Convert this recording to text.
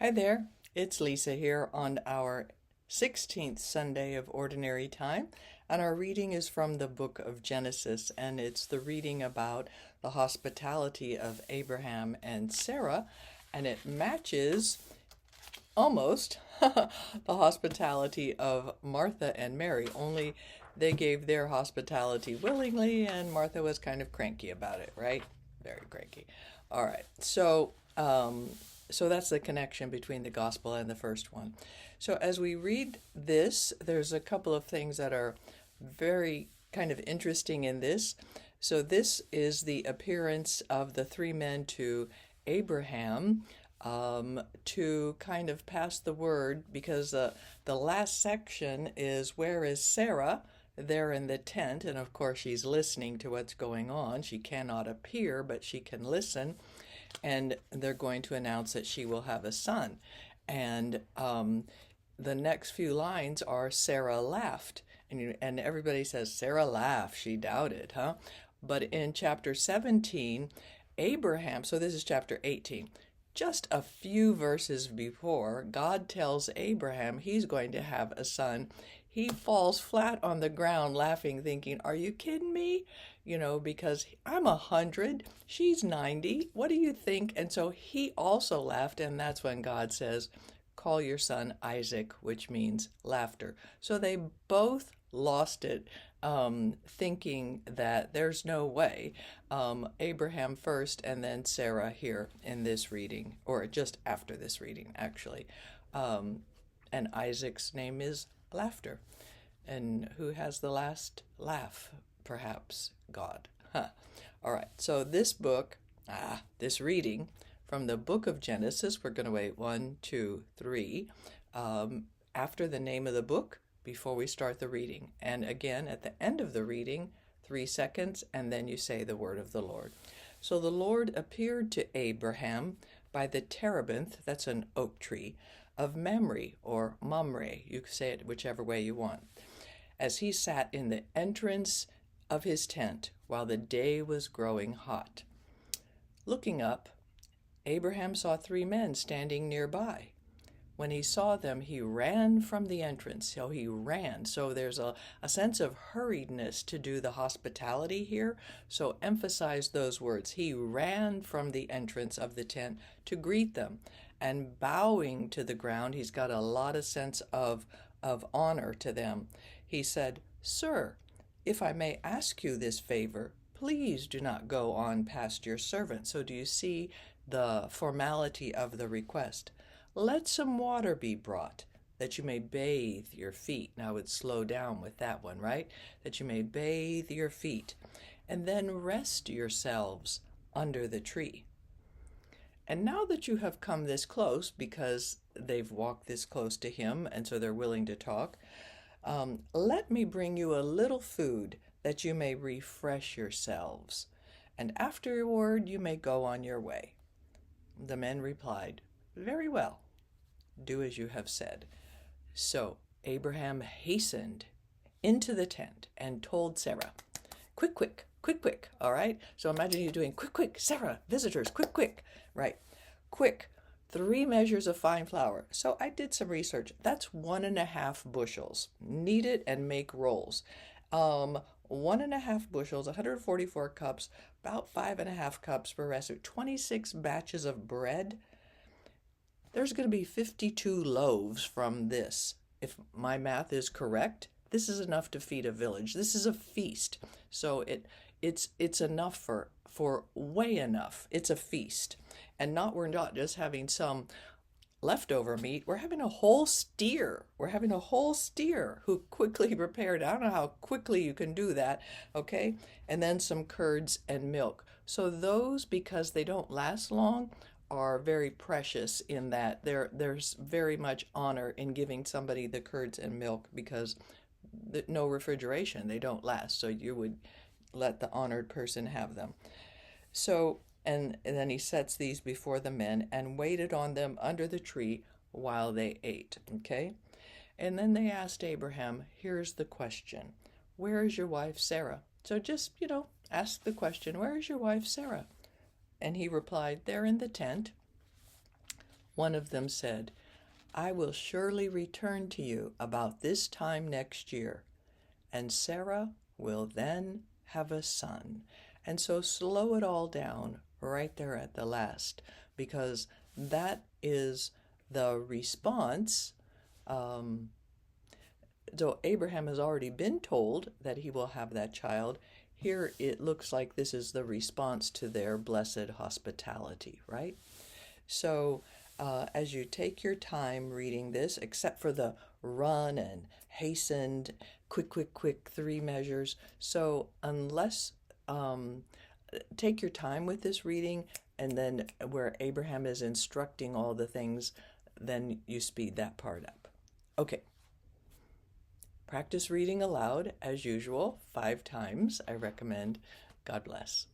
Hi there, it's Lisa here on our 16th Sunday of Ordinary Time, and our reading is from the book of Genesis, and it's the reading about the hospitality of Abraham and Sarah, and it matches almost the hospitality of Martha and Mary, only they gave their hospitality willingly, and Martha was kind of cranky about it, right? Very cranky. All right, so that's the connection between the gospel and the first one. So as we read this, there's a couple of things that are very kind of interesting in this. So this is the appearance of the three men to Abraham to kind of pass the word, because the last section is, where is Sarah? There in the tent, and of course she's listening to what's going on. She cannot appear, but she can listen, and they're going to announce that she will have a son. And the next few lines are, Sarah laughed. And everybody says, Sarah laughed, she doubted, huh? But in chapter 17, Abraham, so this is chapter 18, just a few verses before, God tells Abraham he's going to have a son. He falls flat on the ground laughing, thinking, are you kidding me? Because I'm 100, she's 90. What do you think? And so he also laughed, and that's when God says, call your son Isaac, which means laughter. So they both lost it, thinking that there's no way. Abraham first, and then Sarah here in this reading, or just after this reading, actually. And Isaac's name is Laughter. And who has the last laugh? Perhaps God. Huh. All right, so this reading from the book of Genesis, we're going to wait 1, 2, 3, after the name of the book, before we start the reading. And again, at the end of the reading, 3 seconds, and then you say the word of the Lord. So the Lord appeared to Abraham by the terebinth, that's an oak tree, of Mamre, or Mamre, you can say it whichever way you want, as he sat in the entrance of his tent while the day was growing hot. Looking up, Abraham saw 3 men standing nearby. When he saw them, he ran from the entrance. So he ran. So there's a sense of hurriedness to do the hospitality here. So emphasize those words. He ran from the entrance of the tent to greet them. And bowing to the ground, he's got a lot of sense of honor to them. He said, Sir, if I may ask you this favor, please do not go on past your servant. So do you see the formality of the request? Let some water be brought, that you may bathe your feet. Now I would slow down with that one, right? That you may bathe your feet, and then rest yourselves under the tree. And now that you have come this close, because they've walked this close to him, and so they're willing to talk, let me bring you a little food, that you may refresh yourselves, and afterward you may go on your way. The men replied, Very well, do as you have said. So Abraham hastened into the tent and told Sarah, Quick, quick, quick, quick, all right? So imagine you doing, quick, quick, Sarah, visitors, quick, quick, right? Quick, 3 measures of fine flour. So I did some research. That's 1.5 bushels. Knead it and make rolls. 1.5 bushels, 144 cups, about 5.5 cups per recipe, 26 batches of bread. There's going to be 52 loaves from this. If my math is correct, this is enough to feed a village. This is a feast. So it's enough for way enough. It's a feast. And we're not just having some leftover meat. We're having a whole steer. We're having a whole steer who quickly prepared. I don't know how quickly you can do that, okay? And then some curds and milk. So those, because they don't last long, are very precious in that there's very much honor in giving somebody the curds and milk, because no refrigeration, they don't last. So you would let the honored person have them. So and then he sets these before the men and waited on them under the tree while they ate. Okay? And then they asked Abraham, here's the question. Where is your wife Sarah? So just, ask the question, where is your wife Sarah? And he replied, they're in the tent. One of them said, "I will surely return to you about this time next year, and Sarah will then have a son." And so slow it all down right there at the last, because that is the response. So Abraham has already been told that he will have that child. Here it looks like this is the response to their blessed hospitality, right? So as you take your time reading this, except for the run and hastened, quick, quick, quick, three measures. So unless, take your time with this reading, and then where Abraham is instructing all the things, then you speed that part up. Okay. Practice reading aloud as usual 5 times, I recommend. God bless.